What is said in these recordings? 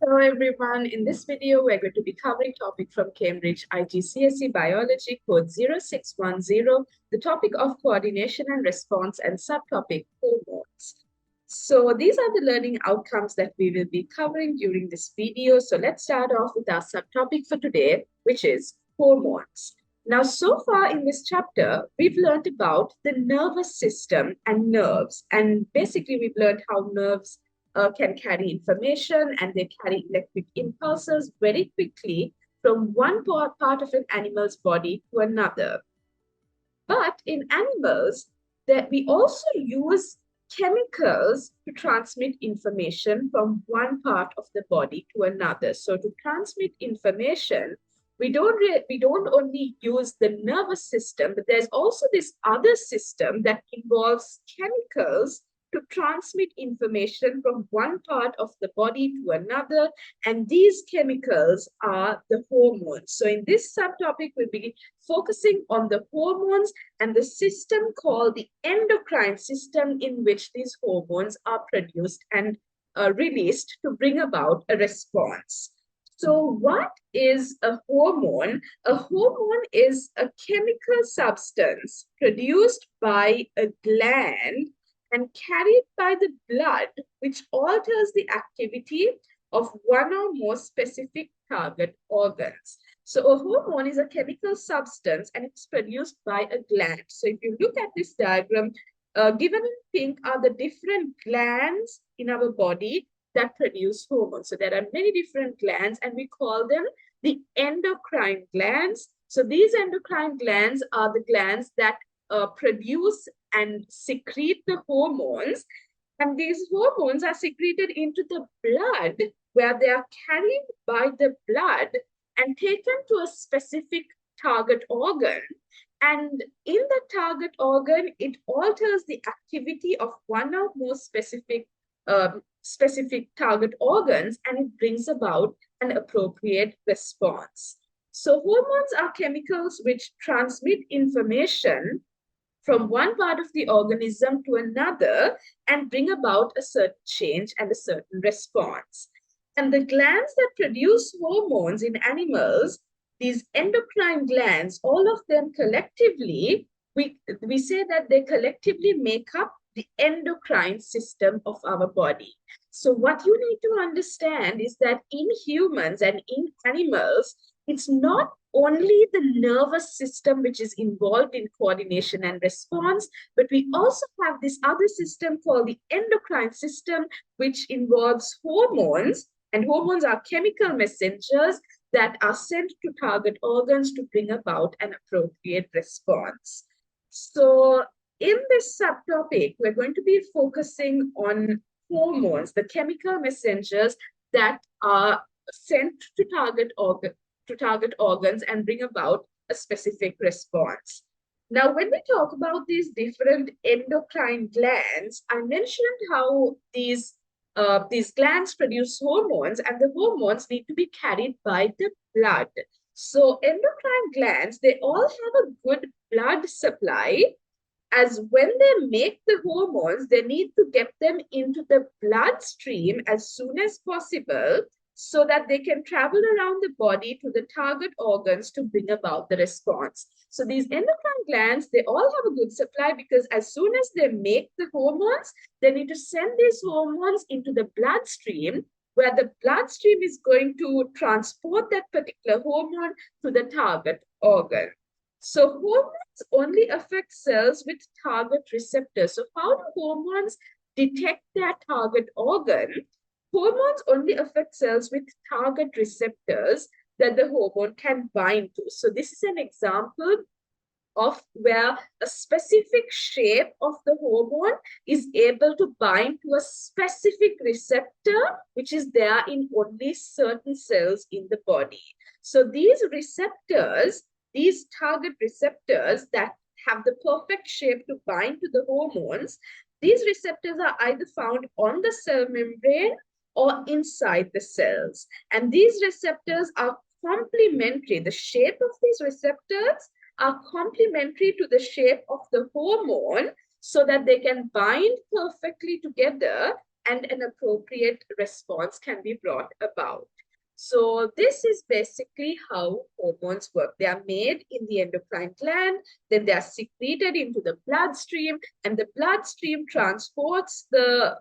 Hello everyone, in this video we're going to be covering topic from Cambridge IGCSE Biology code 0610, the topic of coordination and response and subtopic hormones. So these are the learning outcomes that we will be covering during this video. So let's start off with our subtopic for today, which is hormones. Now, so far in this chapter, we've learned about the nervous system and nerves. And basically, we've learned how nerves can carry information and they carry electric impulses very quickly from one part of an animal's body to another. But in animals, that we also use chemicals to transmit information from one part of the body to another. So to transmit information, we don't only use the nervous system, but there's also this other system that involves chemicals to transmit information from one part of the body to another, and these chemicals are the hormones. So in this subtopic, we'll be focusing on the hormones and the system called the endocrine system, in which these hormones are produced and released to bring about a response. So what is a hormone? A hormone is a chemical substance produced by a gland and carried by the blood, which alters the activity of one or more specific target organs. So a hormone is a chemical substance and it's produced by a gland. So if you look at this diagram, given in pink are the different glands in our body that produce hormones. So there are many different glands and we call them the endocrine glands. So these endocrine glands are the glands that produce and secrete the hormones. And these hormones are secreted into the blood, where they are carried by the blood and taken to a specific target organ. And in the target organ, it alters the activity of one or more specific target organs, and it brings about an appropriate response. So hormones are chemicals which transmit information from one part of the organism to another and bring about a certain change and a certain response. And the glands that produce hormones in animals, these endocrine glands, all of them collectively, we say that they collectively make up the endocrine system of our body. So what you need to understand is that in humans and in animals, it's not only the nervous system which is involved in coordination and response, but we also have this other system called the endocrine system, which involves hormones, and hormones are chemical messengers that are sent to target organs to bring about an appropriate response. So in this subtopic, we're going to be focusing on hormones, the chemical messengers that are sent to target organs and bring about a specific response. Now, when we talk about these different endocrine glands, I mentioned how these glands produce hormones, and the hormones need to be carried by the blood. So endocrine glands, they all have a good blood supply, as when they make the hormones, they need to get them into the bloodstream as soon as possible so that they can travel around the body to the target organs to bring about the response. So these endocrine glands, they all have a good supply because as soon as they make the hormones, they need to send these hormones into the bloodstream, where the bloodstream is going to transport that particular hormone to the target organ. So hormones only affect cells with target receptors. So how do hormones detect their target organ? Hormones only affect cells with target receptors that the hormone can bind to. So this is an example of where a specific shape of the hormone is able to bind to a specific receptor, which is there in only certain cells in the body. So these receptors, these target receptors that have the perfect shape to bind to the hormones, these receptors are either found on the cell membrane or inside the cells. And these receptors are complementary. The shape of these receptors are complementary to the shape of the hormone so that they can bind perfectly together and an appropriate response can be brought about. So this is basically how hormones work. They are made in the endocrine gland, then they are secreted into the bloodstream, and the bloodstream transports the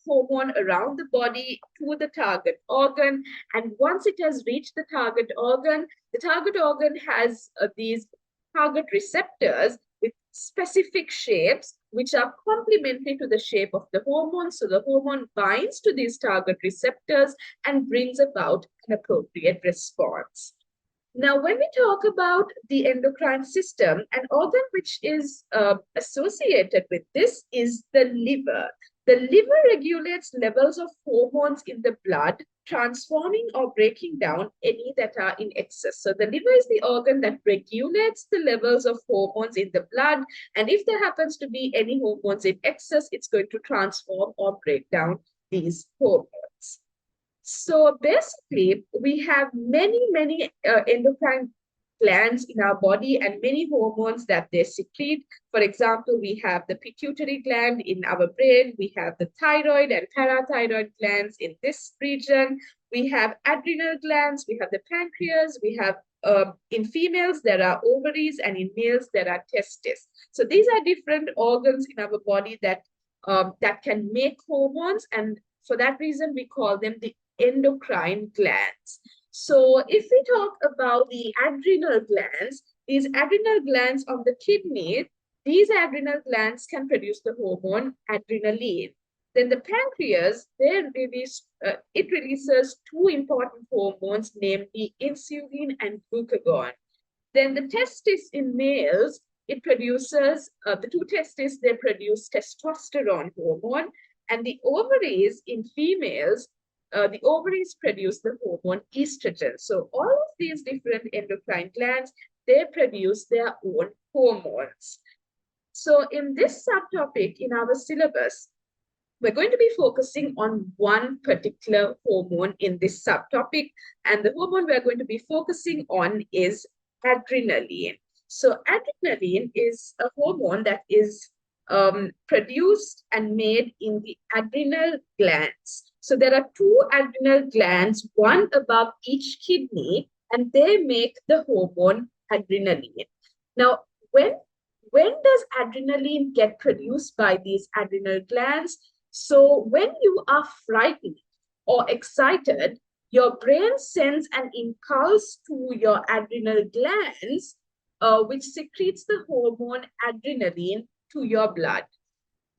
hormone around the body to the target organ. And once it has reached the target organ has these target receptors with specific shapes which are complementary to the shape of the hormone. So the hormone binds to these target receptors and brings about an appropriate response. Now, when we talk about the endocrine system, an organ which is associated with this is the liver. The liver regulates levels of hormones in the blood, transforming or breaking down any that are in excess. So the liver is the organ that regulates the levels of hormones in the blood. And if there happens to be any hormones in excess, it's going to transform or break down these hormones. So basically, we have many endocrine glands in our body and many hormones that they secrete. For example, we have the pituitary gland in our brain, we have the thyroid and parathyroid glands in this region, we have adrenal glands, we have the pancreas, we have in females there are ovaries, and in males there are testes. So these are different organs in our body that can make hormones, and for that reason we call them the endocrine glands. So if we talk about the adrenal glands, these adrenal glands of the kidney, these adrenal glands can produce the hormone adrenaline. Then the pancreas, it releases two important hormones, namely insulin and glucagon. Then the testis in males, it produces, the two testes, they produce testosterone hormone, and the ovaries in females, the ovaries produce the hormone estrogen. So all of these different endocrine glands, they produce their own hormones. So in this subtopic in our syllabus, we're going to be focusing on one particular hormone in this subtopic, and the hormone we're going to be focusing on is adrenaline. So adrenaline is a hormone that is produced and made in the adrenal glands. So there are two adrenal glands, one above each kidney, and they make the hormone adrenaline. Now, when does adrenaline get produced by these adrenal glands? So when you are frightened or excited, your brain sends an impulse to your adrenal glands, which secretes the hormone adrenaline to your blood.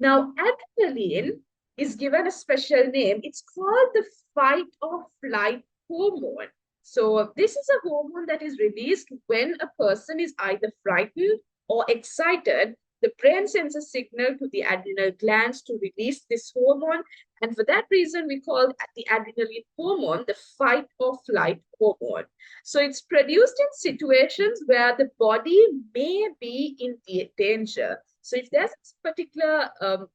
Now, adrenaline is given a special name. It's called the fight or flight hormone. So this is a hormone that is released when a person is either frightened or excited. The brain sends a signal to the adrenal glands to release this hormone. And for that reason, we call the adrenaline hormone the fight or flight hormone. So it's produced in situations where the body may be in danger. So if there's a particular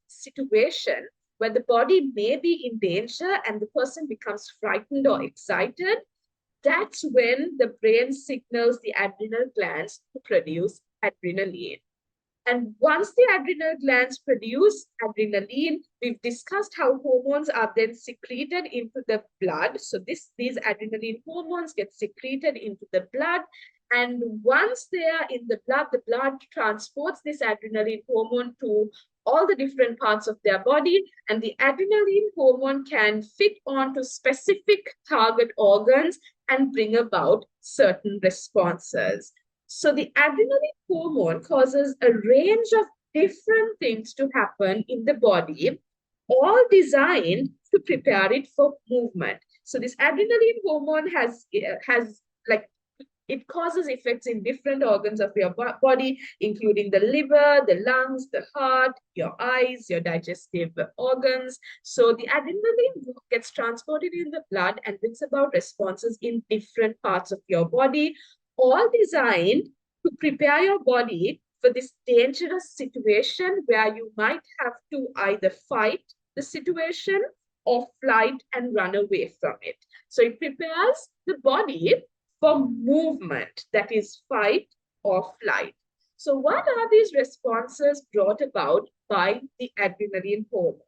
situation where the body may be in danger and the person becomes frightened or excited, that's when the brain signals the adrenal glands to produce adrenaline. And once the adrenal glands produce adrenaline, we've discussed how hormones are then secreted into the blood. So these adrenaline hormones get secreted into the blood. And once they are in the blood transports this adrenaline hormone to all the different parts of their body. And the adrenaline hormone can fit onto specific target organs and bring about certain responses. So the adrenaline hormone causes a range of different things to happen in the body, all designed to prepare it for movement. So this adrenaline hormone it causes effects in different organs of your body, including the liver, the lungs, the heart, your eyes, your digestive organs. So the adrenaline gets transported in the blood and brings about responses in different parts of your body, all designed to prepare your body for this dangerous situation where you might have to either fight the situation or flight and run away from it. So it prepares the body for movement, that is fight or flight. So what are these responses brought about by the adrenaline hormone?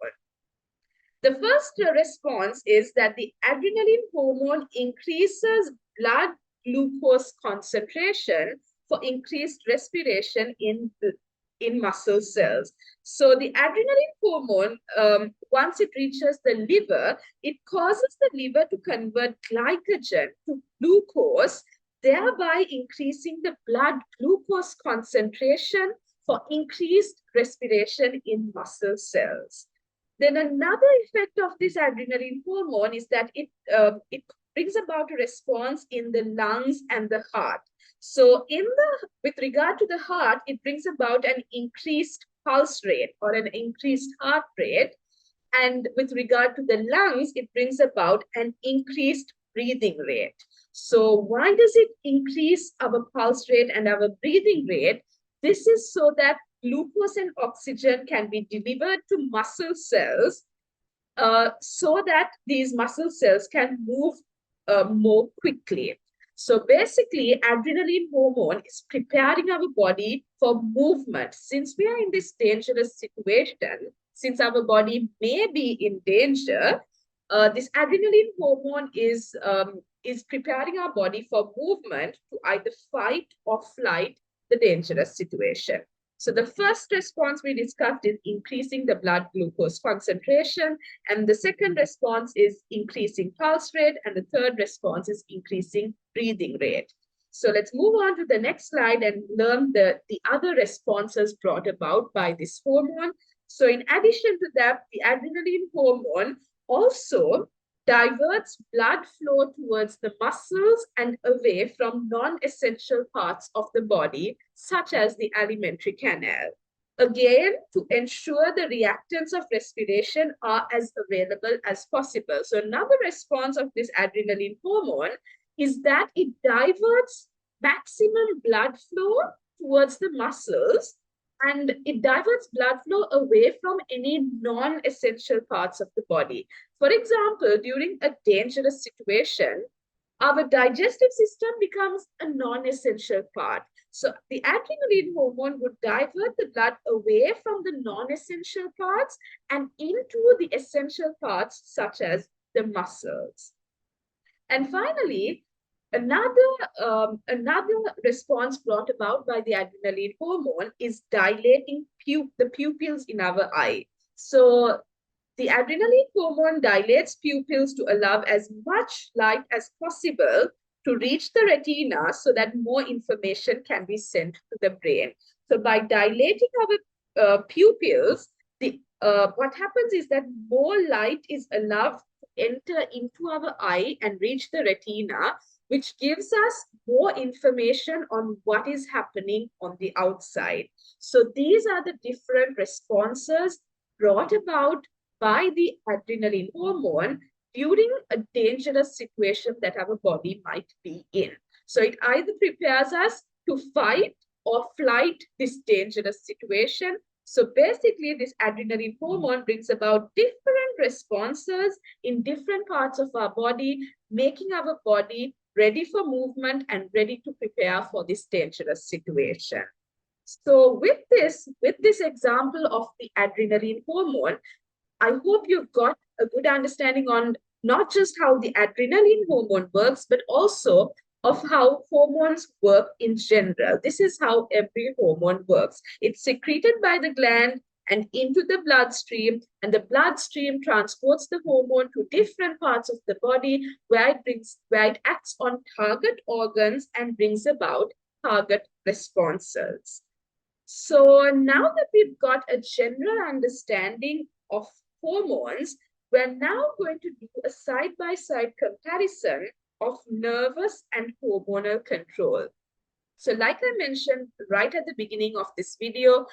The first response is that the adrenaline hormone increases blood glucose concentration for increased respiration in muscle cells. So the adrenaline hormone, once it reaches the liver, it causes the liver to convert glycogen to glucose, thereby increasing the blood glucose concentration for increased respiration in muscle cells. Then another effect of this adrenaline hormone is that it brings about a response in the lungs and the heart. So with regard to the heart, it brings about an increased pulse rate or an increased heart rate. And with regard to the lungs, it brings about an increased breathing rate. So why does it increase our pulse rate and our breathing rate? This is so that glucose and oxygen can be delivered to muscle cells so that these muscle cells can move more quickly. So basically, adrenaline hormone is preparing our body for movement. Since we are in this dangerous situation, since our body may be in danger, this adrenaline hormone is preparing our body for movement to either fight or flight the dangerous situation. So the first response we discussed is increasing the blood glucose concentration, and the second response is increasing pulse rate, and the third response is increasing breathing rate. So let's move on to the next slide and learn the other responses brought about by this hormone. So in addition to that, the adrenaline hormone also diverts blood flow towards the muscles and away from non-essential parts of the body, such as the alimentary canal. Again, to ensure the reactants of respiration are as available as possible. So another response of this adrenaline hormone is that it diverts maximum blood flow towards the muscles, and it diverts blood flow away from any non-essential parts of the body. For example, during a dangerous situation, our digestive system becomes a non-essential part. So the adrenaline hormone would divert the blood away from the non-essential parts and into the essential parts, such as the muscles. And finally, another response brought about by the adrenaline hormone is dilating the pupils in our eye. So the adrenaline hormone dilates pupils to allow as much light as possible to reach the retina so that more information can be sent to the brain. So by dilating our pupils, what happens is that more light is allowed to enter into our eye and reach the retina, which gives us more information on what is happening on the outside. So these are the different responses brought about by the adrenaline hormone during a dangerous situation that our body might be in. So it either prepares us to fight or flight this dangerous situation. So basically, this adrenaline hormone brings about different responses in different parts of our body, making our body ready for movement and ready to prepare for this dangerous situation. So with this example of the adrenaline hormone, I hope you've got a good understanding on not just how the adrenaline hormone works, but also of how hormones work in general. This is how every hormone works. It's secreted by the gland and into the bloodstream, and the bloodstream transports the hormone to different parts of the body where it acts on target organs and brings about target responses. So now that we've got a general understanding of hormones, we're now going to do a side-by-side comparison of nervous and hormonal control. So like I mentioned right at the beginning of this video,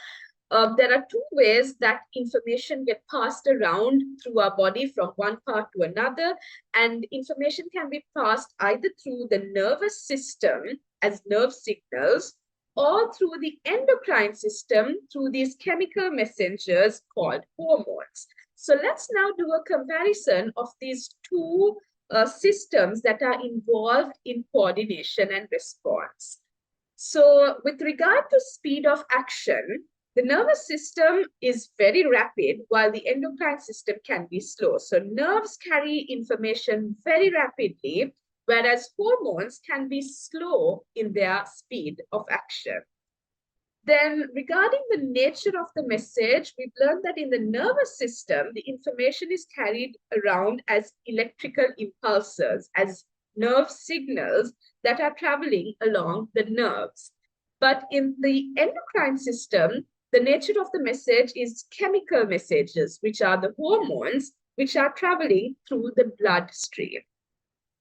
there are two ways that information gets passed around through our body from one part to another, and information can be passed either through the nervous system as nerve signals or through the endocrine system through these chemical messengers called hormones. So let's now do a comparison of these two systems that are involved in coordination and response. So with regard to speed of action, The nervous system is very rapid, while the endocrine system can be slow. So nerves carry information very rapidly, whereas hormones can be slow in their speed of action. Then, regarding the nature of the message, we've learned that in the nervous system, the information is carried around as electrical impulses, as nerve signals that are traveling along the nerves. But in the endocrine system, the nature of the message is chemical messages, which are the hormones, which are traveling through the bloodstream.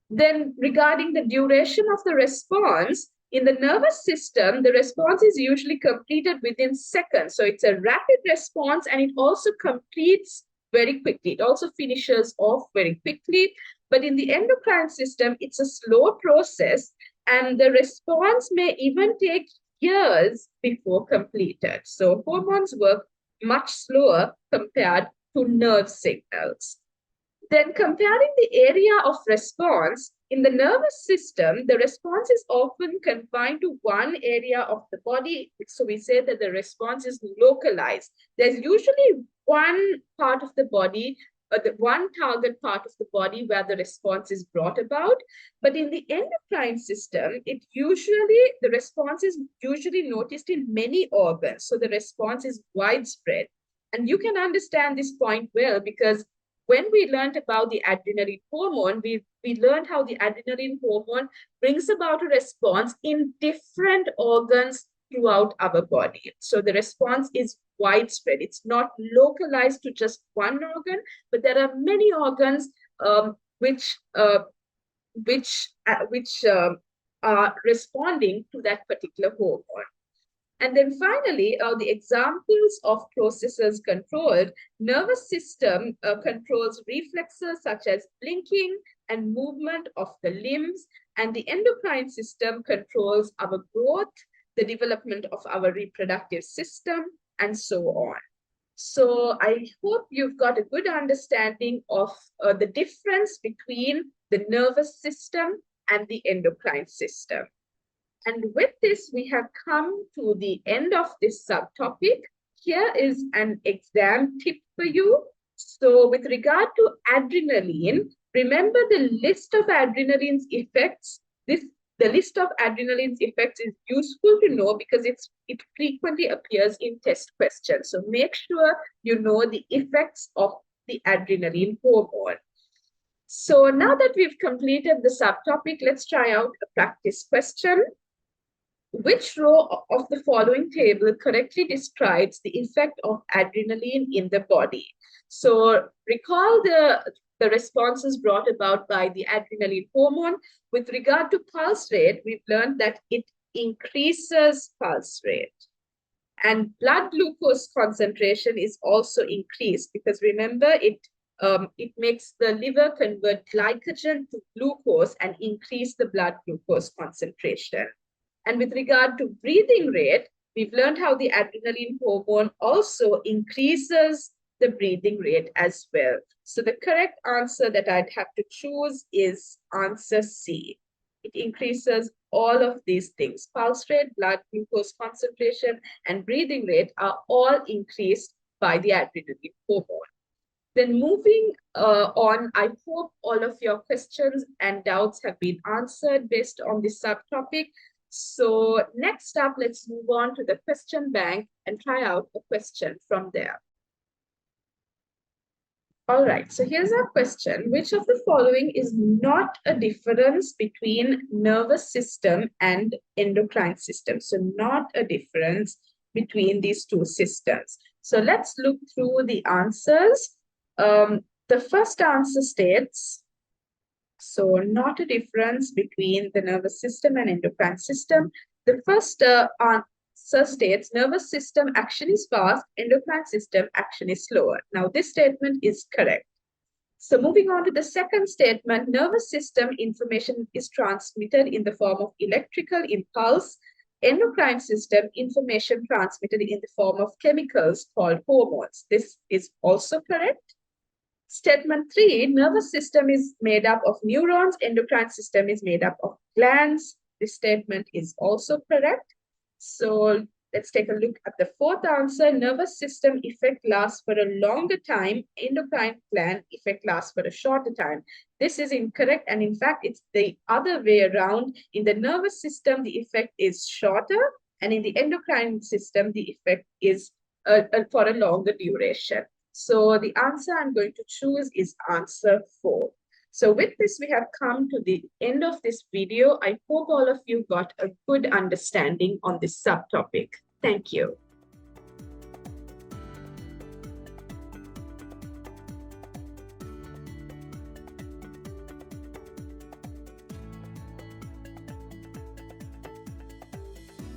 Then, regarding the duration of the response, in the nervous system, the response is usually completed within seconds. So it's a rapid response and it also completes very quickly. It also finishes off very quickly. But in the endocrine system, it's a slow process and the response may even take years before completed. So hormones work much slower compared to nerve signals. Then comparing the area of response, in the nervous system, the response is often confined to one area of the body. So we say that the response is localized. There's usually one part of the body, the one target part of the body where the response is brought about. But in the endocrine system, the response is usually noticed in many organs. So the response is widespread. And you can understand this point well because when we learned about the adrenaline hormone, we learned how the adrenaline hormone brings about a response in different organs throughout our body. So the response is widespread. It's not localized to just one organ, but there are many organs which are responding to that particular hormone. And then finally, the examples of processes controlled, nervous system controls reflexes such as blinking and movement of the limbs, and the endocrine system controls our growth, the development of our reproductive system, and so on. So I hope you've got a good understanding of the difference between the nervous system and the endocrine system. And with this, we have come to the end of this subtopic. Here is an exam tip for you. So with regard to adrenaline, remember the list of adrenaline's effects. The list of adrenaline's effects is useful to know because it frequently appears in test questions. So make sure you know the effects of the adrenaline hormone. So now that we've completed the subtopic, let's try out a practice question. Which row of the following table correctly describes the effect of adrenaline in the body? So recall the responses brought about by the adrenaline hormone. With regard to pulse rate, we've learned that it increases pulse rate. And blood glucose concentration is also increased because remember, it makes the liver convert glycogen to glucose and increase the blood glucose concentration. And with regard to breathing rate, we've learned how the adrenaline hormone also increases the breathing rate as well. So the correct answer that I'd have to choose is answer C. It increases all of these things. Pulse rate, blood glucose concentration, and breathing rate are all increased by the adrenaline hormone. Then moving on, I hope all of your questions and doubts have been answered based on this subtopic. So next up, let's move on to the question bank and try out a question from there. All right, so here's our question. Which of the following is not a difference between nervous system and endocrine system? So not a difference between these two systems. So let's look through the answers. The first answer states, so not a difference between the nervous system and endocrine system. The first answer states nervous system action is fast, endocrine system action is slower. Now this statement is correct. So moving on to the second statement, nervous system information is transmitted in the form of electrical impulse. Endocrine system information transmitted in the form of chemicals called hormones. This is also correct. Statement 3, nervous system is made up of neurons, endocrine system is made up of glands. This statement is also correct. So Let's take a look at the fourth answer. Nervous system effect lasts for a longer time. Endocrine gland effect lasts for a shorter time. This is incorrect. And in fact, it's the other way around. In the nervous system, the effect is shorter. And in the endocrine system, the effect is for a longer duration. So the answer I'm going to choose is answer 4. So with this, we have come to the end of this video. I hope all of you got a good understanding on this subtopic. Thank you.